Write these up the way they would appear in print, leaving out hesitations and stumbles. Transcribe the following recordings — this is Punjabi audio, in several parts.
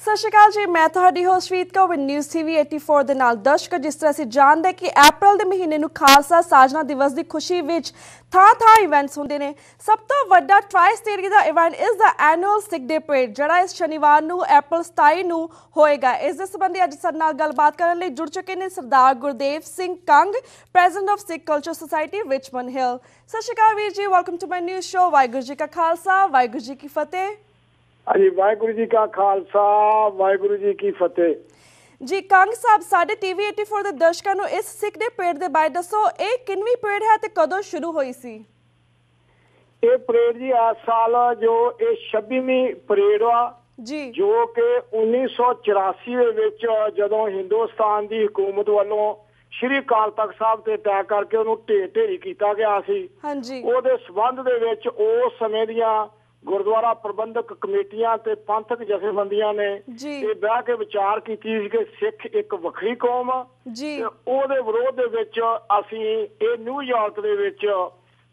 ਸਤਿ ਸ਼੍ਰੀ ਅਕਾਲ ਜੀ, ਮੈਂ ਤੁਹਾਡੀ ਹੋਸਟ ਰੀਤ ਕੌਰ ਨਿਊਜ਼ ਟੀਵੀ 84 ਦੇ ਨਾਲ। ਦਰਸ਼ਕ, ਜਿਸ ਤਰ੍ਹਾਂ ਅਸੀਂ ਜਾਣਦੇ ਕਿ ਅਪ੍ਰੈਲ ਦੇ ਮਹੀਨੇ ਨੂੰ ਖਾਲਸਾ ਸਾਜਨਾ ਦਿਵਸ ਦੀ ਖੁਸ਼ੀ ਵਿੱਚ ਥਾਂ ਇਵੈਂਟਸ ਹੁੰਦੇ ਨੇ। ਸਭ ਤੋਂ ਵੱਡਾ ਟਰਾਈ ਸਟੇਟ ਦਾ ਇਵੈਂਟ ਇਸ ਦਾ ਐਨੂਅਲ ਸਿੱਖ ਡੇ ਪਰੇਡ, ਜਿਹੜਾ ਇਸ ਸ਼ਨੀਵਾਰ ਨੂੰ ਅਪ੍ਰੈਲ 27 ਨੂੰ ਹੋਏਗਾ। ਇਸ ਦੇ ਸੰਬੰਧੀ ਅੱਜ ਸਾਡੇ ਨਾਲ ਗੱਲਬਾਤ ਕਰਨ ਲਈ ਜੁੜ ਚੁੱਕੇ ਨੇ Sardar Gurdev Singh Kang, president of Sikh culture society Richmond Hill. ਸਤਿ ਸ਼੍ਰੀ ਅਕਾਲ ਵੀਰ ਜੀ, welcome to my news show. Waheguru ji ਕਾ ਖਾਲਸਾ, ਵਾਹਿਗੁਰੂ ਜੀ ਕੀ ਫਤਿਹ। ਹਾਂਜੀ, ਵਾਹਿਗੁਰੂ ਜੀ ਕਾ ਖਾਲਸਾ, ਵਾਹਿਗੁਰੂ ਜੀ ਕੀ ਫਤਿਹ। ਜੀ ਕੰਗ ਸਾਹਿਬ, ਸਾਡੇ ਟੀਵੀ 84 ਦੇ ਦਰਸ਼ਕਾਂ ਨੂੰ ਇਸ ਸਿੱਖ ਡੇ ਪਰੇਡ ਦੇ ਬਾਰੇ ਦੱਸੋ। ਇਹ ਕਿੰਨਵੀਂ ਪਰੇਡ ਹੈ ਤੇ ਕਦੋਂ ਸ਼ੁਰੂ ਹੋਈ ਸੀ? ਇਹ ਪਰੇਡ ਜੀ ਇਸ ਸਾਲ ਜੋ ਇਹ 26ਵੀਂ ਪਰੇਡ ਆ ਜੀ, ਜੋ ਕਿ 1984 ਦੇ ਵਿੱਚ ਜਦੋਂ ਹਿੰਦੁਸਤਾਨ ਦੀ ਹਕੂਮਤ ਵੱਲੋਂ ਸ਼੍ਰੀ ਅਕਾਲ ਤਖਤ ਸਾਹਿਬ ਤੇ ਅਟੈਕ ਕਰਕੇ ਉਹਨੂੰ ਢੇਰੀ ਕੀਤਾ ਗਿਆ ਸੀ। ਹਾਂਜੀ, ਉਹਦੇ ਸਬੰਧ ਦੇ ਵਿੱਚ ਉਸ ਸਮੇਂ ਦੀਆਂ ਗੁਰਦੁਆਰਾ ਪ੍ਰਬੰਧਕ ਕਮੇਟੀਆਂ ਤੇ ਪੰਥਕ ਜਥੇਬੰਦੀਆਂ ਨੇ ਇਹ ਬਹਿ ਕੇ ਵਿਚਾਰ ਕੀਤੀ ਸੀ ਕਿ ਸਿੱਖ ਇੱਕ ਵੱਖਰੀ ਕੌਮ ਆ ਜੀ। ਉਹਦੇ ਵਿਰੋਧ ਦੇ ਵਿੱਚ ਅਸੀਂ ਇਹ ਨਿਊਯਾਰਕ ਦੇ ਵਿੱਚ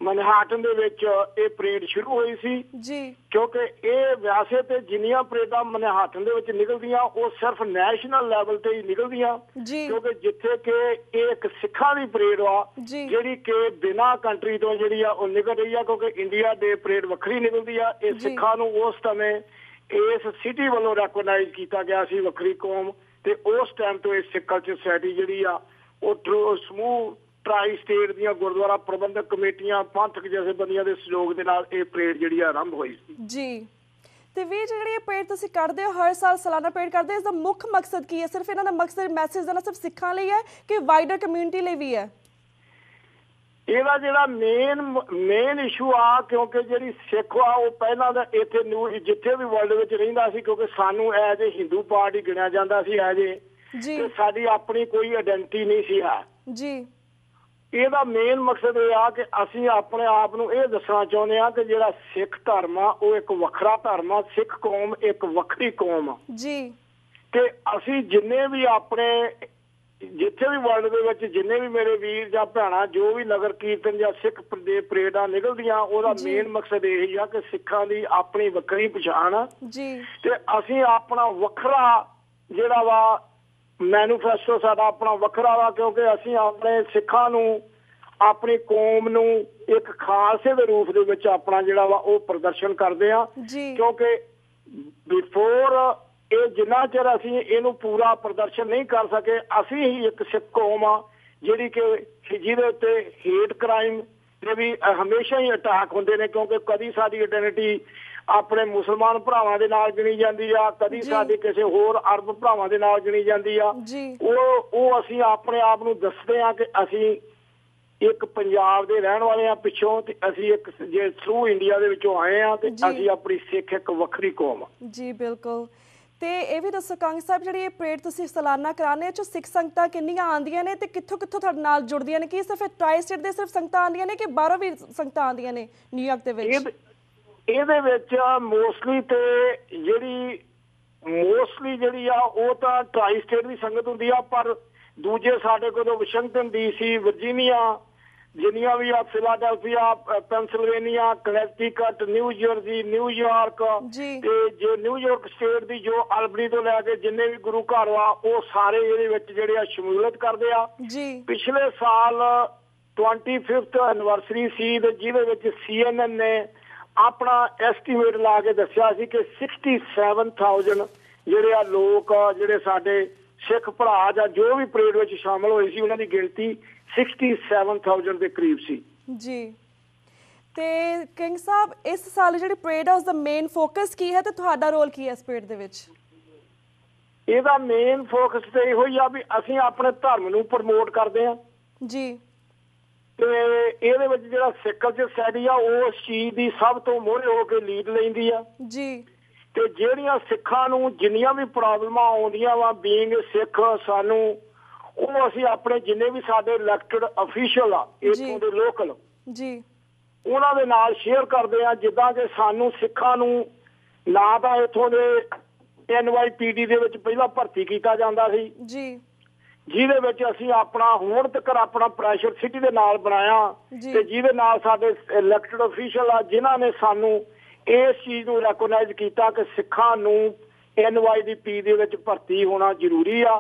ਮਨਹਾਟਨ ਦੇ ਵਿੱਚ ਇਹ ਪਰੇਡ ਸ਼ੁਰੂ ਹੋਈ ਸੀ ਜੀ, ਕਿਉਂਕਿ ਇਹ ਵੈਸੇ ਤੇ ਜਿੰਨੀਆਂ ਪਰੇਡਾਂ ਮਨਹਾਟਨ ਦੇ ਵਿੱਚ ਨਿਕਲਦੀਆਂ ਉਹ ਸਿਰਫ ਨੈਸ਼ਨਲ ਲੈਵਲ ਤੇ ਹੀ ਨਿਕਲਦੀਆਂ, ਕਿਉਂਕਿ ਜਿੱਥੇ ਕਿ ਇਹ ਇੱਕ ਸਿੱਖਾਂ ਦੀ ਪਰੇਡ ਆ ਜਿਹੜੀ ਕਿ ਬਿਨਾਂ ਕੰਟਰੀ ਤੋਂ ਜਿਹੜੀ ਆ ਉਹ ਨਿਕਲ ਰਹੀ ਆ, ਕਿਉਂਕਿ ਇੰਡੀਆ ਦੇ ਪਰੇਡ ਵੱਖਰੀ ਨਿਕਲਦੀ ਆ। ਇਹ ਸਿੱਖਾਂ ਨੂੰ ਉਸ ਸਮੇਂ ਇਸ ਸਿਟੀ ਵੱਲੋਂ ਰੈਕਗਨਾਈਜ਼ ਕੀਤਾ ਗਿਆ ਸੀ ਵੱਖਰੀ ਕੌਮ, ਤੇ ਉਸ ਟਾਈਮ ਤੋਂ ਇਹ ਸਿੱਖ ਕਲਚਰ ਸੁਸਾਇਟੀ ਜਿਹੜੀ ਆ ਉਹ ਸਮੂਹ ਟਰਾਈ ਸਟੇਟ ਦੀਆਂ ਗੁਰਦੁਆਰਾ ਪ੍ਰਬੰਧਕ ਕਮੇਟੀਆਂ ਪੰਥਕ ਜਥੇਬੰਦੀਆਂ ਦੇ ਸਹਿਯੋਗ ਦੇ ਨਾਲ ਇਹ ਪਰੇਡ ਜਿਹੜੀ ਆਰੰਭ ਹੋਈ ਸੀ ਜੀ। ਤੇ ਵੀਰ, ਜਿਹੜੀ ਇਹ ਪਰੇਡ ਤੁਸੀਂ ਕਰਦੇ ਹੋ, ਹਰ ਸਾਲ ਸਾਲਾਨਾ ਪਰੇਡ ਕਰਦੇ ਹੋ, ਇਸ ਦਾ ਮੁੱਖ ਮਕਸਦ ਕੀ ਹੈ? ਸਿਰਫ ਇਹਨਾਂ ਦਾ ਮਕਸਦ ਮੈਸੇਜ ਦੇਣਾ ਸਿਰਫ ਸਿੱਖਾਂ ਲਈ ਹੈ ਕਿ ਵਾਈਡਰ ਕਮਿਊਨਿਟੀ ਲਈ ਵੀ ਹੈ? ਇਹਦਾ ਜਿਹੜਾ ਮੇਨ ਇਸ਼ੂ ਆ, ਕਿਉਂਕਿ ਜਿਹੜੀ ਸਿੱਖ ਆ ਉਹ ਪਹਿਲਾਂ ਦਾ ਇੱਥੇ ਜਿੱਥੇ ਵੀ ਵਰਲਡ ਵਿੱਚ ਰਹਿੰਦਾ ਸੀ, ਕਿਉਂਕਿ ਸਾਨੂੰ ਐਜ ਏ ਹਿੰਦੂ ਪਾਰਟੀ ਗਿਣਿਆ ਜਾਂਦਾ ਸੀ, ਐਜ ਏ ਤੇ ਸਾਡੀ ਆਪਣੀ ਕੋਈ ਆਇਡੈਂਟੀਟੀ ਨਹੀਂ ਸੀ ਹੈ ਜੀ। ਇਹਦਾ ਮੇਨ ਮਕਸਦ ਇਹ ਆ ਕਿ ਅਸੀਂ ਆਪਣੇ ਆਪ ਨੂੰ ਇਹ ਦੱਸਣਾ ਚਾਹੁੰਦੇ ਆ ਕਿ ਜਿਹੜਾ ਸਿੱਖ ਧਰਮ ਆ ਉਹ ਇੱਕ ਵੱਖਰਾ ਧਰਮ ਆ, ਸਿੱਖ ਕੌਮ ਇੱਕ ਵੱਖਰੀ ਕੌਮ ਆ ਜੀ। ਤੇ ਅਸੀਂ ਜਿੰਨੇ ਵੀ ਆਪਣੇ ਜਿੱਥੇ ਵੀ ਵਰਲਡ ਦੇ ਵਿੱਚ ਜਿੰਨੇ ਵੀ ਮੇਰੇ ਵੀਰ ਜਾਂ ਭੈਣਾਂ ਜੋ ਵੀ ਨਗਰ ਕੀਰਤਨ ਜਾਂ ਸਿੱਖ ਦੇ ਪਰੇਡਾਂ ਨਿਕਲਦੀਆਂ, ਉਹਦਾ ਮੇਨ ਮਕਸਦ ਇਹੀ ਆ ਕਿ ਸਿੱਖਾਂ ਦੀ ਆਪਣੀ ਵੱਖਰੀ ਪਛਾਣ ਆ ਜੀ, ਤੇ ਅਸੀਂ ਆਪਣਾ ਵੱਖਰਾ ਜਿਹੜਾ ਵਾ ਮੈਨੀਫੈਸਟੋ ਸਾਡਾ ਆਪਣਾ ਵੱਖਰਾ ਵਾ, ਕਿਉਂਕਿ ਅਸੀਂ ਆਪਣੇ ਸਿੱਖਾਂ ਨੂੰ ਆਪਣੀ ਕੌਮ ਨੂੰ ਇੱਕ ਖਾਲਸੇ ਦੇ ਰੂਪ ਦੇ ਵਿੱਚ ਆਪਣਾ ਜਿਹੜਾ ਵਾ ਉਹ ਪ੍ਰਦਰਸ਼ਨ ਕਰਦੇ ਆ, ਕਿਉਂਕਿ ਬਿਫੋਰ ਇਹ ਜਿੰਨਾ ਚਿਰ ਅਸੀਂ ਇਹਨੂੰ ਪੂਰਾ ਪ੍ਰਦਰਸ਼ਨ ਨਹੀਂ ਕਰ ਸਕੇ, ਅਸੀਂ ਹੀ ਇੱਕ ਸਿੱਖ ਕੌਮ ਆ ਜਿਹੜੀ ਕਿ ਜਿਹਦੇ ਉੱਤੇ ਹੇਟ ਕ੍ਰਾਈਮ ਦੇ ਵੀ ਹਮੇਸ਼ਾ ਹੀ ਅਟੈਕ ਹੁੰਦੇ ਨੇ, ਕਿਉਂਕਿ ਕਦੀ ਸਾਡੀ ਆਇਡੈਂਟੀਟੀ ਆਪਣੇ ਮੁਸਲਮਾਨ ਭਰਾਵਾਂ ਦੇ ਨਾਲ ਗਿਣੀ ਜਾਂਦੀ ਆ, ਕਦੀ ਸਾਡੀ ਕਿਸੇ ਹੋਰ ਅਰਬ ਭਰਾਵਾਂ ਦੇ ਨਾਲ ਗਿਣੀ ਜਾਂਦੀ ਆ। ਉਹ ਅਸੀਂ ਆਪਣੇ ਆਪ ਨੂੰ ਦੱਸਦੇ ਆ ਕਿ ਅਸੀਂ ਇੱਕ ਪੰਜਾਬ ਦੇ ਰਹਿਣ ਵਾਲੇ ਆ ਪਿੱਛੋਂ, ਤੇ ਅਸੀਂ ਇੱਕ ਜੇ ਥਰੂ ਇੰਡੀਆ ਦੇ ਵਿੱਚੋਂ ਆਏ ਆ, ਤੇ ਅਸੀਂ ਆਪਣੀ ਸਿੱਖ ਇੱਕ ਵੱਖਰੀ ਕੌਮ ਆ ਜੀ। ਬਿਲਕੁਲ। ਤੇ ਇਹ ਵੀ ਦੱਸੋ ਕੰਗ ਸਾਹਿਬ, ਜਿਹੜੀ ਇਹ ਪਰੇਡ ਤੁਸੀਂ ਸਾਲਾਨਾ ਕਰਾਉਂਦੇ ਹੋ, ਸਿੱਖ ਸੰਗਤਾਂ ਕਿੰਨੀਆਂ ਆਉਂਦੀਆਂ ਨੇ ਤੇ ਕਿੱਥੋਂ ਤੁਹਾਡੇ ਨਾਲ ਜੁੜਦੀਆਂ ਨੇ? ਕੀ ਸਿਰਫ ਟਰਾਈ ਸਟੇਟ ਦੇ ਸਿਰਫ ਸੰਗਤਾਂ ਆਉਂਦੀਆਂ ਨੇ ਕਿ ਬਾਹਰੋਂ ਵੀ ਸੰਗਤਾਂ ਆਉਂਦੀਆਂ ਨੇ ਨਿਊਯਾਰਕ ਦੇ ਵਿੱਚ? ਇਹਦੇ ਵਿੱਚ ਮੋਸਟਲੀ ਜਿਹੜੀ ਆ ਉਹ ਤਾਂ ਟਰਾਈ ਸਟੇਟ ਦੀ ਸੰਗਤ ਹੁੰਦੀ ਆ, ਪਰ ਦੂਜੇ ਸਾਡੇ ਕੋਲ ਵਾਸ਼ਿੰਗਟਨ DC, ਵਰਜੀਨੀਆ, ਜਿੰਨੀਆਂ ਵੀ ਆ, Philadelphia, Pennsylvania, Connecticut, new jersey, New York, ਤੇ ਜੇ ਨਿਊਯਾਰਕ ਸਟੇਟ ਦੀ ਜੋ ਅਲਬਨੀ ਤੋਂ ਲੈ ਕੇ ਜਿੰਨੇ ਵੀ ਗੁਰੂ ਘਰ ਆ ਉਹ ਸਾਰੇ ਇਹਦੇ ਵਿੱਚ ਜਿਹੜੇ ਆ ਸ਼ਮੂਲੀਅਤ ਕਰਦੇ ਆ। ਪਿਛਲੇ ਸਾਲ 25th ਐਨੀਵਰਸਰੀ ਸੀ, ਤੇ ਜਿਹਦੇ ਵਿੱਚ CNN ਨੇ ਆਪਣਾ ਐਸਟੀਮੇਟ ਲਾ ਕੇ ਦੱਸਿਆ ਸੀ ਕਿ 67,000 ਜਿਹੜੇ ਆ ਲੋਕ ਜਿਹੜੇ ਸਾਡੇ ਸਿੱਖ ਭਰਾ ਜਾਂ ਜੋ ਵੀ ਪਰੇਡ ਵਿੱਚ ਸ਼ਾਮਲ ਹੋਏ ਸੀ, ਉਹਨਾਂ ਦੀ ਗਿਣਤੀ 67,000 ਦੇ ਕਰੀਬ ਸੀ ਜੀ। ਤੇ ਕਿੰਗ ਸਾਹਿਬ, ਇਸ ਸਾਲ ਜਿਹੜੀ ਪਰੇਡ ਆ ਉਸ ਦਾ ਮੇਨ ਫੋਕਸ ਕੀ ਹੈ ਤੇ ਤੁਹਾਡਾ ਰੋਲ ਕੀ ਹੈ ਇਸ ਪਰੇਡ ਦੇ ਵਿੱਚ? ਇਹਦਾ ਮੇਨ ਫੋਕਸ ਤੇ ਇਹੋ ਹੀ ਆ ਵੀ ਅਸੀਂ ਆਪਣੇ ਧਰਮ ਨੂੰ ਪ੍ਰਮੋਟ ਕਰਦੇ ਆ ਜੀ, ਤੇ ਇਹਦੇ ਵਿੱਚ ਜਿਹੜਾ ਸਿੱਖ ਕਲਚਰ ਸੁਸਾਇਟੀ ਆ ਉਹ ਉਸ ਚੀਜ਼ ਦੀ ਸਭ ਤੋਂ ਮੋਹਰੇ ਹੋ ਕੇ ਲੀਡ ਲੈਂਦੀ ਆ ਜੀ। ਤੇ ਜਿਹੜੀਆਂ ਸਿੱਖਾਂ ਨੂੰ ਜਿੰਨੀਆਂ ਵੀ ਪ੍ਰੋਬਲਮਾਂ ਆਉਂਦੀਆਂ ਵਾ ਬੀਇੰਗ ਸਿੱਖ, ਸਾਨੂੰ ਉਹ ਅਸੀਂ ਆਪਣੇ ਜਿੰਨੇ ਵੀ ਸਾਡੇ ਇਲੈਕਟਡ ਅਫੀਸ਼ੀਅਲ ਆ ਇੱਥੋਂ ਦੇ ਲੋਕਲ ਜੀ ਉਹਨਾਂ ਦੇ ਨਾਲ ਸ਼ੇਅਰ ਕਰਦੇ ਆ। ਜਿੱਦਾਂ ਕਿ ਸਾਨੂੰ ਸਿੱਖਾਂ ਨੂੰ ਨਾ ਤਾਂ ਇੱਥੋਂ ਦੇ NYPD ਦੇ ਵਿੱਚ ਪਹਿਲਾਂ ਭਰਤੀ ਕੀਤਾ ਜਾਂਦਾ ਸੀ ਜੀ, ਜਿਹਦੇ ਵਿੱਚ ਅਸੀਂ ਆਪਣਾ ਹੁਣ ਤੱਕ ਆਪਣਾ ਪ੍ਰੈਸ਼ਰ ਸਿਟੀ ਦੇ ਨਾਲ ਬਣਾਇਆ, ਤੇ ਜਿਹਦੇ ਨਾਲ ਸਾਡੇ ਇਲੈਕਟਡ ਅਫੀਸ਼ੀਅਲ ਆ ਜਿਨ੍ਹਾਂ ਨੇ ਸਾਨੂੰ ਇਸ ਚੀਜ਼ ਨੂੰ ਰੈਕੋਗਨਾਈਜ਼ ਕੀਤਾ ਕਿ ਸਿੱਖਾਂ ਨੂੰ NYDP ਦੇ ਵਿੱਚ ਭਰਤੀ ਹੋਣਾ ਜ਼ਰੂਰੀ ਆ।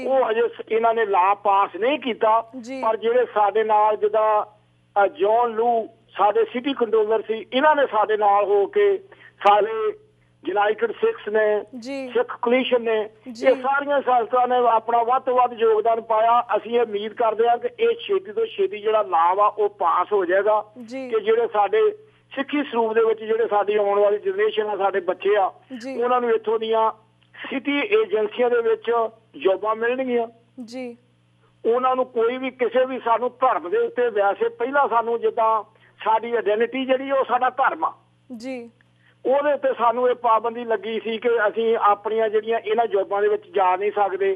ਉਹ ਅਜੇ ਇਹਨਾਂ ਨੇ ਲਾ ਪਾਸ ਨਹੀਂ ਕੀਤਾ, ਪਰ ਜਿਹੜੇ ਸਾਡੇ ਨਾਲ ਜਿੱਦਾਂ ਜੌਨ ਲੂ ਸਾਡੇ ਸਿਟੀ ਕੰਟਰੋਲਰ ਸੀ, ਇਹਨਾਂ ਨੇ ਸਾਡੇ ਨਾਲ ਹੋ ਕੇ ਸਾਰੇ ਯੂਨਾਈਟਿਡ ਸਿੱਖਸ ਨੇ, ਸਿੱਖ ਕੋਲੀਸ਼ਨ ਨੇ, ਇਹ ਸਾਰੀਆਂ ਸੰਸਥਾਵਾਂ ਨੇ ਆਪਣਾ ਵੱਧ ਤੋਂ ਵੱਧ ਯੋਗਦਾਨ ਪਾਇਆ। ਅਸੀਂ ਇਹ ਉਮੀਦ ਕਰਦੇ ਹਾਂ ਕਿ ਇਹ ਛੇਤੀ ਤੋਂ ਛੇਤੀ ਜਿਹੜਾ ਲਾਅ ਵਾ ਉਹ ਪਾਸ ਹੋ ਜਾਏਗਾ ਕਿ ਜਿਹੜੇ ਸਾਡੇ ਸਿੱਖੀ ਸਰੂਪ ਦੇ ਵਿੱਚ ਜਿਹੜੇ ਸਾਡੀ ਆਉਣ ਵਾਲੀ ਜਨਰੇਸ਼ਨ ਆ, ਸਾਡੇ ਬੱਚੇ ਆ, ਉਹਨਾਂ ਨੂੰ ਇੱਥੋਂ ਦੀਆਂ ਸਿਟੀ ਏਜੰਸੀਆਂ ਦੇ ਵਿੱਚ ਜੋਬਾਂ ਮਿਲਣਗੀਆਂ। ਉਹਨਾਂ ਨੂੰ ਕੋਈ ਵੀ ਕਿਸੇ ਵੀ ਸਾਨੂੰ ਧਰਮ ਦੇ ਉੱਤੇ, ਵੈਸੇ ਪਹਿਲਾਂ ਸਾਨੂੰ ਜਿੱਦਾਂ ਸਾਡੀ ਆਇਡੈਂਟੀਟੀ ਜਿਹੜੀ ਉਹ ਸਾਡਾ ਧਰਮ ਆ, ਉਹਦੇ ਉੱਤੇ ਸਾਨੂੰ ਇਹ ਪਾਬੰਦੀ ਲੱਗੀ ਸੀ ਕਿ ਅਸੀਂ ਆਪਣੀਆਂ ਜਿਹੜੀਆਂ ਇਹਨਾਂ ਜੋਬਾਂ ਦੇ ਵਿੱਚ ਜਾ ਨਹੀਂ ਸਕਦੇ,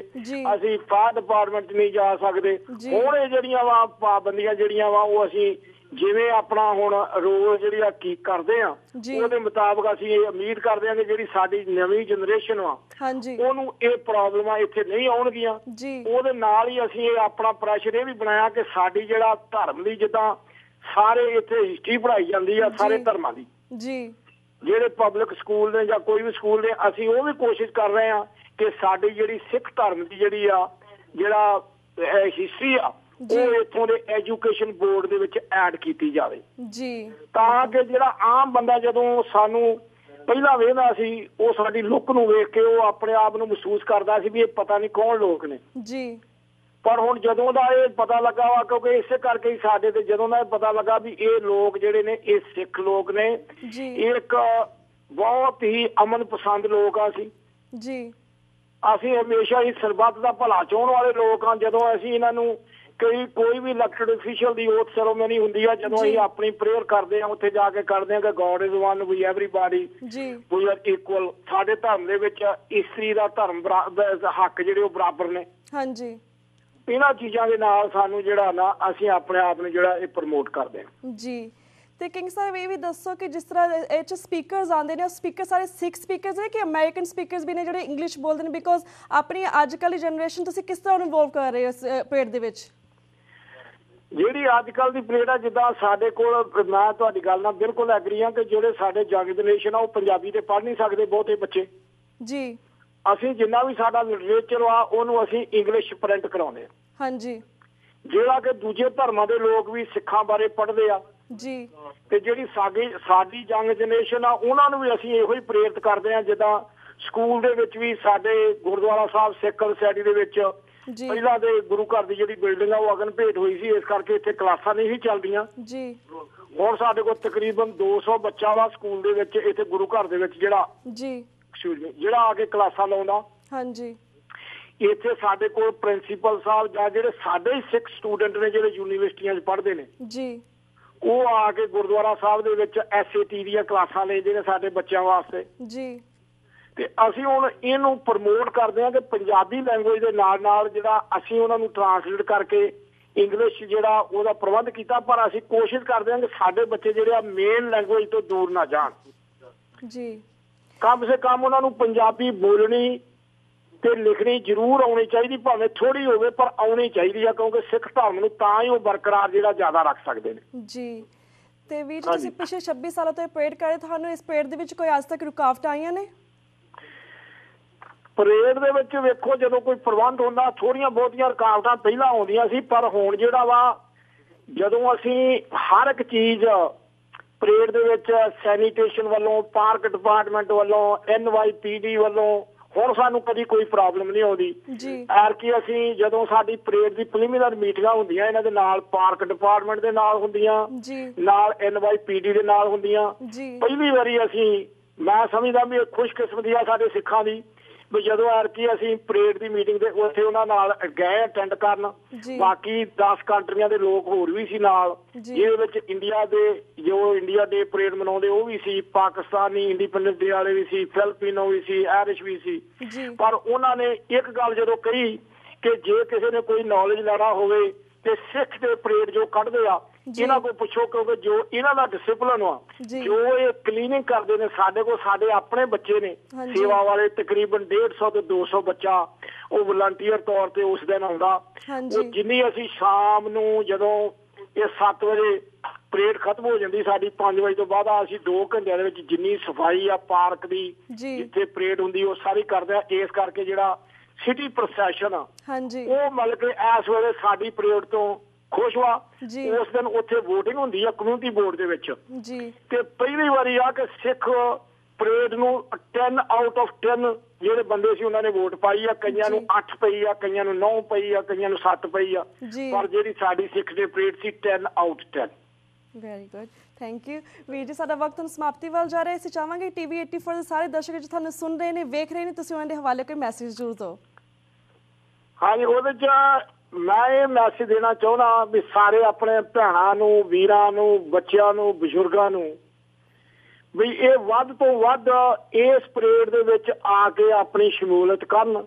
ਅਸੀਂ ਫਾਇਰ ਡਿਪਾਰਟਮੈਂਟ 'ਚ ਨਹੀਂ ਜਾ ਸਕਦੇ। ਹੁਣ ਇਹ ਜਿਹੜੀਆਂ ਵਾ ਪਾਬੰਦੀਆਂ ਜਿਹੜੀਆਂ ਵਾ ਉਹ ਅਸੀਂ ਜਿਵੇਂ ਆਪਣਾ ਹੁਣ ਰੋਲ ਜਿਹੜੀ ਆ ਕੀ ਕਰਦੇ ਆ, ਉਹਦੇ ਮੁਤਾਬਕ ਅਸੀਂ ਇਹ ਉਮੀਦ ਕਰਦੇ ਹਾਂ ਕਿ ਜਿਹੜੀ ਸਾਡੀ ਨਵੀਂ ਜਨਰੇਸ਼ਨ ਵਾ ਉਹਨੂੰ ਇਹ ਪ੍ਰੋਬਲਮਾਂ ਇੱਥੇ ਨਹੀਂ ਆਉਣਗੀਆਂ। ਉਹਦੇ ਨਾਲ ਹੀ ਅਸੀਂ ਇਹ ਆਪਣਾ ਪ੍ਰੈਸ਼ਰ ਇਹ ਵੀ ਬਣਾਇਆ ਕਿ ਸਾਡੀ ਜਿਹੜਾ ਧਰਮ ਦੀ ਜਿੱਦਾਂ ਸਾਰੇ ਇੱਥੇ ਹਿਸਟਰੀ ਪੜ੍ਹਾਈ ਜਾਂਦੀ ਆ ਸਾਰੇ ਧਰਮਾਂ ਦੀ, ਜਿਹੜੇ ਪਬਲਿਕ ਸਕੂਲ ਨੇ ਜਾਂ ਕੋਈ ਵੀ ਸਕੂਲ ਨੇ, ਅਸੀਂ ਉਹ ਵੀ ਕੋਸ਼ਿਸ਼ ਕਰ ਰਹੇ ਹਾਂ ਕਿ ਸਾਡੀ ਜਿਹੜੀ ਸਿੱਖ ਧਰਮ ਦੀ ਜਿਹੜੀ ਆ ਜਿਹੜਾ ਹਿਸਟਰੀ ਆ ਉਹ ਇੱਥੋਂ ਦੇ ਐਜੂਕੇਸ਼ਨ ਬੋਰਡ ਦੇ ਵਿੱਚ ਐਡ ਕੀਤੀ ਜਾਵੇ, ਤਾਂ ਕਿ ਜਿਹੜਾ ਆਮ ਬੰਦਾ ਜਦੋਂ ਸਾਨੂੰ ਪਹਿਲਾਂ ਵੇਖਦਾ ਸੀ ਉਹ ਸਾਡੀ ਲੁੱਕ ਨੂੰ ਵੇਖ ਕੇ ਉਹ ਆਪਣੇ ਆਪ ਨੂੰ ਮਹਿਸੂਸ ਕਰਦਾ ਸੀ ਵੀ ਇਹ ਪਤਾ ਨਹੀਂ ਕੌਣ ਲੋਕ ਨੇ। ਪਰ ਹੁਣ ਜਦੋਂ ਦਾ ਇਹ ਪਤਾ ਲੱਗਾ ਵਾ, ਕਿਉਂਕਿ ਇਸੇ ਕਰਕੇ ਹੀ ਸਾਡੇ ਤੇ ਜਦੋਂ ਦਾ ਇਹ ਪਤਾ ਲੱਗਾ ਵੀ ਇਹ ਲੋਕ ਜਿਹੜੇ ਨੇ ਇਹ ਸਿੱਖ ਲੋਕ ਨੇ, ਇੱਕ ਬਹੁਤ ਹੀ ਅਮਨ ਪਸੰਦ ਲੋਕ ਆ। ਅਸੀਂ ਹਮੇਸ਼ਾ ਹੀ ਸਰਬੱਤ ਦਾ ਭਲਾ ਚਾਹੁਣ ਵਾਲੇ ਲੋਕ ਆ। ਜਦੋਂ ਅਸੀਂ ਇਹਨਾਂ ਨੂੰ ਕੋਈ ਵੀ ਇਲੈਕਟਡ ਅਫੀਸ਼ੀਅਲ ਦੀ ਓਥ ਸੈਰੇਮਨੀ ਹੁੰਦੀ ਆ, ਜਦੋਂ ਅਸੀਂ ਆਪਣੀ ਪ੍ਰੇਅਰ ਕਰਦੇ ਆ ਉੱਥੇ ਜਾ ਕੇ ਕਰਦੇ ਆ ਕਿ God is one, we everybody, we are equal. ਸਾਡੇ ਧਰਮ ਦੇ ਵਿੱਚ ਇਸਤਰੀ ਦਾ ਧਰਮ ਹੱਕ ਜਿਹੜੇ ਉਹ ਬਰਾਬਰ ਨੇ। ਇਹਨਾਂ ਚੀਜ਼ਾਂ ਦੇ ਨਾਲ ਸਾਨੂੰ ਜਿਹੜਾ ਨਾ ਅਸੀਂ ਆਪਣੇ ਆਪ ਨੂੰ ਜਿਹੜਾ ਇਹ ਪ੍ਰਮੋਟ ਕਰਦੇ ਹਾਂ। ਤੇ ਕਿੰਗ ਸਾਹਿਬ ਇਹ ਵੀ ਦੱਸੋ ਕਿ ਜਿਸ ਤਰ੍ਹਾਂ ਇਹ 'ਚ ਸਪੀਕਰਸ ਆਉਂਦੇ ਨੇ, ਉਹ ਸਪੀਕਰ ਸਾਰੇ ਸਿੱਖ ਸਪੀਕਰਸ ਨੇ ਕਿ ਅਮਰੀਕਨ ਸਪੀਕਰਸ ਵੀ ਨੇ ਜਿਹੜੇ ਇੰਗਲਿਸ਼ ਬੋਲਦੇ ਨੇ? ਬਿਕੋਜ਼ ਆਪਣੀ ਅੱਜ ਕੱਲ੍ਹ ਦੀ ਜਨਰੇਸ਼ਨ ਤੁਸੀਂ ਕਿਸ ਤਰ੍ਹਾਂ ਇਨਵੋਲਵ ਕਰ ਰਹੇ ਹੋ ਪਰੇਡ ਦੇ ਵਿੱਚ? ਜਿਹੜੀ ਅੱਜ ਕੱਲ੍ਹ ਦੀ ਪਰੇਡ ਆ, ਜਿੱਦਾਂ ਸਾਡੇ ਕੋਲ, ਮੈਂ ਤੁਹਾਡੀ ਗੱਲ ਨਾਲ ਬਿਲਕੁਲ ਐਗਰੀ ਹਾਂ ਕਿ ਜਿਹੜੇ ਸਾਡੇ ਯੰਗ ਜਨਰੇਸ਼ਨ ਆ ਉਹ ਪੰਜਾਬੀ ਤੇ ਪੜ੍ਹ ਨਹੀਂ ਸਕਦੇ ਬਹੁਤੇ ਬੱਚੇ। ਅਸੀਂ ਜਿੰਨਾ ਵੀ ਸਾਡਾ ਲਿਟਰੇਚਰ ਆ ਉਹਨੂੰ ਅਸੀਂ ਇੰਗਲਿਸ਼ ਪ੍ਰਿੰਟ ਕਰਾਉਂਦੇ ਹਾਂ। ਜਿਹੜਾ ਕਿ ਦੂਜੇ ਧਰਮਾਂ ਦੇ ਲੋਕ ਵੀ ਸਿੱਖਾਂ ਬਾਰੇ ਪੜ੍ਹਦੇ ਆ ਤੇ ਜਿਹੜੀ ਸਾਡੀ ਯੰਗ ਜਨਰੇਸ਼ਨ ਆ ਉਹਨਾਂ ਨੂੰ ਵੀ ਅਸੀਂ ਇਹੋ ਹੀ ਪ੍ਰੇਰਿਤ ਕਰਦੇ ਹਾਂ। ਜਿੱਦਾਂ ਸਕੂਲ ਦੇ ਵਿੱਚ ਵੀ ਸਾਡੇ ਗੁਰਦੁਆਰਾ ਸਾਹਿਬ ਸਿੱਖ ਸੁਸਾਇਟੀ ਦੇ ਵਿੱਚ ਪਹਿਲਾਂ ਦੇ ਗੁਰੂ ਘਰ ਦੀ ਜਿਹੜੀ ਬਿਲਡਿੰਗ ਆ ਉਹ ਅਗਨ ਭੇਟ ਹੋਈ ਸੀ, ਇਸ ਕਰਕੇ ਇੱਥੇ ਕਲਾਸਾਂ ਨਹੀਂ ਸੀ ਚੱਲਦੀਆਂ। ਹੁਣ ਸਾਡੇ ਕੋਲ ਤਕਰੀਬਨ 200 ਬੱਚਾ ਵਾ ਸਕੂਲ ਦੇ ਵਿੱਚ, ਇੱਥੇ ਗੁਰੂ ਘਰ ਦੇ ਵਿੱਚ ਜਿਹੜਾ ਆ ਕੇ ਕਲਾਸਾਂ ਲਾਉਂਦਾ। ਇੱਥੇ ਸਾਡੇ ਕੋਲ ਪ੍ਰਿੰਸੀਪਲ ਸਾਹਿਬ ਜਾਂ ਜਿਹੜੇ ਸਾਡੇ ਸਿੱਖ ਸਟੂਡੈਂਟ ਨੇ ਜਿਹੜੇ ਯੂਨੀਵਰਸਿਟੀਆਂ 'ਚ ਪੜ੍ਹਦੇ ਨੇ, ਉਹ ਆ ਕੇ ਗੁਰਦੁਆਰਾ ਸਾਹਿਬ ਦੇ ਵਿੱਚ SAT ਦੀਆਂ ਕਲਾਸਾਂ ਲੈਂਦੇ ਨੇ ਸਾਡੇ ਬੱਚਿਆਂ ਵਾਸਤੇ। ਤੇ ਅਸੀਂ ਹੁਣ ਇਹਨੂੰ ਪ੍ਰਮੋਟ ਕਰਦੇ ਹਾਂ ਕਿ ਪੰਜਾਬੀ ਲੈਂਗੁਏਜ ਦੇ ਨਾਲ ਨਾਲ ਜਿਹੜਾ ਅਸੀਂ ਉਹਨਾਂ ਨੂੰ ਟਰਾਂਸਲੇਟ ਕਰਕੇ ਇੰਗਲਿਸ਼ ਜਿਹੜਾ ਉਹਦਾ ਪ੍ਰਬੰਧ ਕੀਤਾ, ਪਰ ਅਸੀਂ ਕੋਸ਼ਿਸ਼ ਕਰਦੇ ਹਾਂ ਕਿ ਸਾਡੇ ਬੱਚੇ ਜਿਹੜੇ ਆ ਮੇਨ ਲੈਂਗੁਏਜ ਤੋਂ ਦੂਰ ਨਾ ਜਾਣ। ਕਮ ਸੇ ਕਮ ਉਹਨਾਂ ਨੂੰ ਪੰਜਾਬੀ ਬੋਲਣੀ ਤੇ ਲਿਖਣੀ ਜ਼ਰੂਰ ਆਉਣੀ ਚਾਹੀਦੀ, ਭਾਵੇਂ ਥੋੜੀ ਹੋਵੇ ਪਰ ਆਉਣੀ ਚਾਹੀਦੀ ਆ, ਕਿਉਂਕਿ ਸਿੱਖ ਧਰਮ ਨੂੰ ਤਾਂ ਹੀ ਉਹ ਬਰਕਰਾਰ ਜਿਹੜਾ ਜ਼ਿਆਦਾ ਰੱਖ ਸਕਦੇ ਨੇ। ਤੇ ਵੀਰ ਜੀ ਤੁਸੀਂ ਪਿਛਲੇ 26 ਸਾਲਾਂ ਤੋਂ ਇਹ ਪਰੇਡ ਕਰ ਰਹੇ, ਤੁਹਾਨੂੰ ਇਸ ਪਰੇਡ ਦੇ ਵਿੱਚ ਕੋਈ ਅੱਜ ਤੱਕ ਰੁਕਾਵਟਾਂ ਆਈਆਂ ਨੇ? ਪਰੇਡ ਦੇ ਵਿੱਚ ਵੇਖੋ, ਜਦੋਂ ਕੋਈ ਪ੍ਰਬੰਧ ਹੁੰਦਾ ਥੋੜੀਆਂ ਬਹੁਤੀਆਂ ਰੁਕਾਵਟਾਂ ਪਹਿਲਾਂ ਆਉਂਦੀਆਂ ਸੀ, ਪਰ ਹੁਣ ਜਿਹੜਾ ਵਾ ਜਦੋਂ ਅਸੀਂ ਹਰ ਇੱਕ ਚੀਜ਼ ਪਰੇਡ ਦੇ ਵਿੱਚ ਸੈਨੀਟੇਸ਼ਨ ਵੱਲੋਂ, ਪਾਰਕ ਡਿਪਾਰਟਮੈਂਟ ਵੱਲੋਂ, NYPD ਵੱਲੋਂ, ਹੁਣ ਸਾਨੂੰ ਕਦੀ ਕੋਈ ਪ੍ਰੋਬਲਮ ਨਹੀਂ ਆਉਂਦੀ। ਐਰਕੀ ਅਸੀਂ ਜਦੋਂ ਸਾਡੀ ਪਰੇਡ ਦੀ ਪ੍ਰੀਲਿਮਿਨਰੀ ਮੀਟਿੰਗਾਂ ਹੁੰਦੀਆਂ ਇਹਨਾਂ ਦੇ ਨਾਲ ਪਾਰਕ ਡਿਪਾਰਟਮੈਂਟ ਦੇ ਨਾਲ ਹੁੰਦੀਆਂ, ਨਾਲ NYPD ਦੇ ਨਾਲ ਹੁੰਦੀਆਂ। ਪਹਿਲੀ ਵਾਰੀ ਮੈਂ ਸਮਝਦਾ ਵੀ ਇਹ ਖੁਸ਼ਕਿਸਮਤੀ ਆ ਸਾਡੇ ਸਿੱਖਾਂ ਦੀ ਵੀ ਜਦੋਂ ਐਰਕੀ ਅਸੀਂ ਪਰੇਡ ਦੀ ਮੀਟਿੰਗ ਦੇ ਉੱਥੇ ਉਹਨਾਂ ਨਾਲ ਗਏ ਅਟੈਂਡ ਕਰਨ। ਬਾਕੀ 10 ਕੰਟਰੀਆਂ ਦੇ ਲੋਕ ਹੋਰ ਵੀ ਸੀ ਨਾਲ, ਜਿਹਦੇ ਵਿੱਚ ਇੰਡੀਆ ਦੇ ਜੋ ਇੰਡੀਆ ਡੇ ਪਰੇਡ ਮਨਾਉਂਦੇ ਉਹ ਵੀ ਸੀ, ਪਾਕਿਸਤਾਨੀ ਇੰਡੀਪੈਂਡੈਂਸ ਡੇ ਵਾਲੇ ਵੀ ਸੀ, ਫਿਲਪੀਨੋ ਵੀ ਸੀ, ਆਇਰਿਸ਼ ਵੀ ਸੀ। ਪਰ ਉਹਨਾਂ ਨੇ ਇੱਕ ਗੱਲ ਜਦੋਂ ਕਹੀ ਕਿ ਜੇ ਕਿਸੇ ਨੇ ਕੋਈ ਨੌਲੇਜ ਲੈਣਾ ਹੋਵੇ ਤੇ ਸਿੱਖ ਦੇ ਪਰੇਡ ਜੋ ਕੱਢਦੇ ਆ ਇਹਨਾਂ ਕੋਲ ਪੁੱਛੋ, ਕਿਉਂਕਿ ਜੋ ਇਹਨਾਂ ਦਾ ਡਿਸਿਪਲਿਨ ਆ, ਜੋ ਇਹ ਕਲੀਨਿੰਗ ਕਰਦੇ ਨੇ, ਸਾਡੇ ਕੋਲ ਸਾਡੇ ਆਪਣੇ ਬੱਚੇ ਨੇ ਸੇਵਾ ਵਾਲੇ, ਤਕਰੀਬਨ 150 ਤੋਂ 200 ਬੱਚਾ ਉਹ ਵਲੰਟੀਅਰ ਤੌਰ ਤੇ ਉਸ ਦਿਨ ਆਉਂਦਾ। ਉਹ ਜਿੰਨੀ ਅਸੀਂ ਸ਼ਾਮ ਨੂੰ ਜਦੋਂ ਇਹ 7 ਵਜੇ ਪਰੇਡ ਖਤਮ ਹੋ ਜਾਂਦੀ ਸਾਡੀ 5 ਵਜੇ ਤੋਂ ਬਾਅਦ ਅਸੀਂ 2 ਘੰਟਿਆਂ ਦੇ ਵਿੱਚ ਜਿੰਨੀ ਸਫਾਈ ਆ ਪਾਰਕ ਦੀ ਜਿੱਥੇ ਪਰੇਡ ਹੁੰਦੀ ਉਹ ਸਾਰੀ ਕਰਦੇ ਆ। ਇਸ ਕਰਕੇ ਜਿਹੜਾ ਸਿਟੀ ਪ੍ਰੋਸੈਸ਼ਨ ਆ ਉਹ ਮਤਲਬ ਕਿ ਇਸ ਵੇਲੇ ਸਾਡੀ ਪਰੇਡ ਤੋਂ ਖੁਸ਼ ਵਾ। ਉਸ ਦਿਨ ਉੱਥੇ VOTING ਹੁੰਦੀ ਆ ਕਮਿਊਨਿਟੀ ਬੋਰਡ ਦੇ ਵਿੱਚ ਤੇ ਪਹਿਲੀ ਵਾਰੀ ਆ ਕਿ ਸਿੱਖ ਪਰੇਡ ਨੂੰ 10 ਆਊਟ ਆਫ 10 ਜਿਹੜੇ ਬੰਦੇ ਸੀ ਉਹਨਾਂ ਨੇ ਵੋਟ ਪਾਈ ਆ। ਕਈਆਂ ਨੂੰ 8 ਪਈ ਆ, ਕਈਆਂ ਨੂੰ 9 ਪਈ ਆ, ਕਈਆਂ ਨੂੰ 7 ਪਈ ਆ, ਪਰ ਜਿਹੜੀ ਸਾਡੀ ਸਿੱਖ ਦੀ ਪਰੇਡ ਸੀ 10 out 10। Very good, thank you ਵੀਰ ਜੀ। ਸਾਡਾ ਵਕਤ ਹੁਣ ਸਮਾਪਤੀ ਵੱਲ ਜਾ ਰਿਹਾ। ਅਸੀਂ ਚਾਹਾਂਗੇ TV 84 ਦੇ ਸਾਰੇ ਦਰਸ਼ਕ ਜੋ ਤੁਹਾਨੂੰ ਸੁਣ ਰਹੇ ਨੇ, ਵੇਖ ਰਹੇ ਨੇ, ਤੁਸੀਂ ਉਹਨਾਂ ਦੇ ਹਵਾਲੇ ਕੋਈ ਮੈਸੇਜ ਜ਼ਰੂਰ ਦਿਓ। ਹਾਂਜੀ, ਉਹਦੇ 'ਚ ਮੈਂ ਇਹ ਮੈਸੇਜ ਦੇਣਾ ਚਾਹੁੰਦਾ ਵੀ ਸਾਰੇ ਆਪਣੇ ਭੈਣਾਂ ਨੂੰ, ਵੀਰਾਂ ਨੂੰ, ਬੱਚਿਆਂ ਨੂੰ, ਬਜ਼ੁਰਗਾਂ ਨੂੰ ਵੀ ਇਹ ਵੱਧ ਤੋਂ ਵੱਧ ਇਸ ਪਰੇਡ ਦੇ ਵਿੱਚ ਆ ਕੇ ਆਪਣੀ ਸ਼ਮੂਲੀਅਤ ਕਰਨ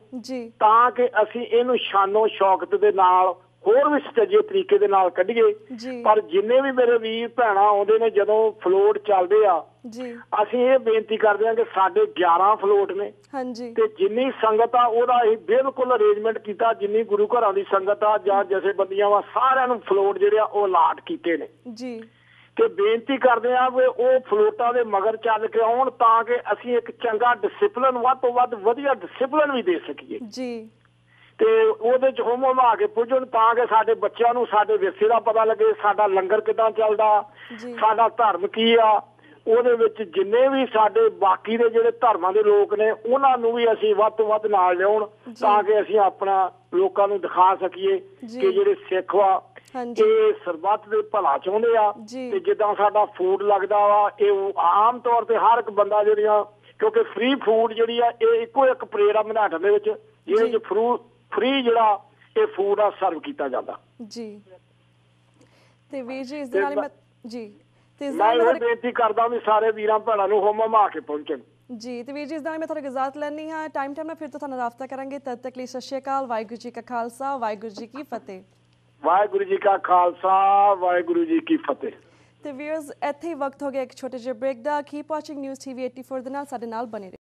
ਤਾਂ ਕਿ ਅਸੀਂ ਇਹਨੂੰ ਸ਼ਾਨੋ ਸ਼ੌਕਤ ਦੇ ਨਾਲ ਹੋਰ ਵੀ ਸੁਚੱਜੇ ਤਰੀਕੇ ਦੇ ਨਾਲ ਕੱਢੀਏ। ਪਰ ਜਿੰਨੇ ਵੀ ਮੇਰੇ ਵੀਰ ਭੈਣਾਂ ਆਉਂਦੇ ਨੇ ਜਦੋਂ ਫਲੋਟ ਚੱਲਦੇ ਆ, ਅਸੀਂ ਇਹ ਬੇਨਤੀ ਕਰਦੇ ਹਾਂ ਕਿ ਸਾਡੇ 11 ਫਲੋਟ ਨੇ ਤੇ ਜਿੰਨੀ ਸੰਗਤ ਆ ਉਹਦਾ ਅਸੀਂ ਬਿਲਕੁਲ ਅਰੇਂਜਮੈਂਟ ਕੀਤਾ। ਜਿੰਨੀ ਗੁਰੂ ਘਰਾਂ ਦੀ ਸੰਗਤ ਆ ਜਾਂ ਜਥੇਬੰਦੀਆਂ ਵਾ ਸਾਰਿਆਂ ਨੂੰ ਫਲੋਟ ਜਿਹੜੇ ਆ ਉਹ ਅਲਾਟ ਕੀਤੇ ਨੇ ਤੇ ਬੇਨਤੀ ਕਰਦੇ ਆ ਵੀ ਉਹ ਫਲੋਟਾਂ ਦੇ ਮਗਰ ਚੱਲ ਕੇ ਆਉਣ ਤਾਂ ਕਿ ਅਸੀਂ ਇੱਕ ਚੰਗਾ ਡਿਸਿਪਲਿਨ, ਵੱਧ ਤੋਂ ਵੱਧ ਵਧੀਆ ਡਿਸਿਪਲਿਨ ਵੀ ਦੇ ਸਕੀਏ ਤੇ ਉਹਦੇ 'ਚ ਹੁਮ ਹੁਮਾ ਕੇ ਪੁੱਜਣ ਤਾਂ ਕਿ ਸਾਡੇ ਬੱਚਿਆਂ ਨੂੰ ਸਾਡੇ ਵਿਰਸੇ ਦਾ ਪਤਾ ਲੱਗੇ, ਸਾਡਾ ਲੰਗਰ ਕਿੱਦਾਂ ਚੱਲਦਾ, ਸਾਡਾ ਧਰਮ ਕੀ ਆ। ਉਹਦੇ ਵਿੱਚ ਜਿੰਨੇ ਵੀ ਸਾਡੇ ਬਾਕੀ ਦੇ ਜਿਹੜੇ ਧਰਮਾਂ ਦੇ ਲੋਕ ਨੇ ਉਹਨਾਂ ਨੂੰ ਵੀ ਅਸੀਂ ਵੱਧ ਤੋਂ ਵੱਧ ਨਾਲ ਲਿਆਉਣ ਤਾਂ ਕਿ ਅਸੀਂ ਆਪਣਾ ਲੋਕਾਂ ਨੂੰ ਦਿਖਾ ਸਕੀਏ ਕਿ ਜਿਹੜੇ ਸਿੱਖ ਆ ਇਹ ਸਰਬੱਤ ਦੇ ਭਲਾ ਚਾਹੁੰਦੇ ਆ ਤੇ ਜਿੱਦਾਂ ਸਾਡਾ ਫੂਡ ਲੱਗਦਾ ਵਾ ਇਹ ਆਮ ਤੌਰ ਤੇ ਹਰ ਇੱਕ ਬੰਦਾ ਜਿਹੜੀਆਂ, ਕਿਉਂਕਿ ਫ੍ਰੀ ਫੂਡ ਜਿਹੜੀ ਆ ਇਹ ਇੱਕੋ ਇੱਕ ਪਰੇਡ ਆ ਮਨਾਟਨ ਦੇ ਵਿੱਚ ਜਿਹਦੇ 'ਚ ਫ੍ਰੀ ਜਿਹੜਾ ਇਹ ਫੂਡ ਆ ਸਰਵ ਕੀਤਾ ਜਾਂਦਾ ਤੇ ਵੀਰ ਜੀ ਇਸ ਦੇ ਨਾਲ ਮੈਂ ਇਹ ਬੇਨਤੀ ਕਰਦਾ ਵੀ ਸਾਰੇ ਵੀਰਾਂ ਭੈਣਾਂ ਨੂੰ ਹੁਮ ਹੁਮਾ ਕੇ ਪਹੁੰਚਣ ਤੇ ਵੀਰ ਜੀ ਇਸ ਨਾਲ ਮੈਂ ਤੁਹਾਡੀ ਇਜਾਜ਼ਤ ਲੈਣੀ ਹਾਂ। ਟਾਈਮ ਨਾਲ ਫਿਰ ਤੋਂ ਤੁਹਾਨੂੰ ਰਾਬਤਾ ਕਰਾਂਗੇ। ਤਦ ਤੱਕ ਲਈ ਸਤਿ ਸ਼੍ਰੀ ਅਕਾਲ। ਵਾਹਿਗੁਰੂ ਜੀ ਕਾ ਖਾਲਸਾ, ਵਾਹਿਗੁਰੂ ਜੀ ਕੀ ਫਤਿਹ। ਵਾਹਿਗੁਰੂ ਜੀ ਕਾ ਖਾਲਸਾ, ਵਾਹਿਗੁਰੂ ਜੀ ਕੀ ਫਤਿਹ। ਤੇ ਵੀਅਰਸ ਇੱਥੇ ਹੀ ਵਕਤ ਹੋ ਗਿਆ ਇੱਕ ਛੋਟੇ ਜਿਹੇ ਬ੍ਰੇਕ ਦਾ। ਕੀਪ ਵਾਚਿੰਗ ਨਿਊਜ਼ TV 84 ਦੇ ਨਾਲ ਸਾਡੇ ਨਾਲ ਬਣੇ ਰਹੋ।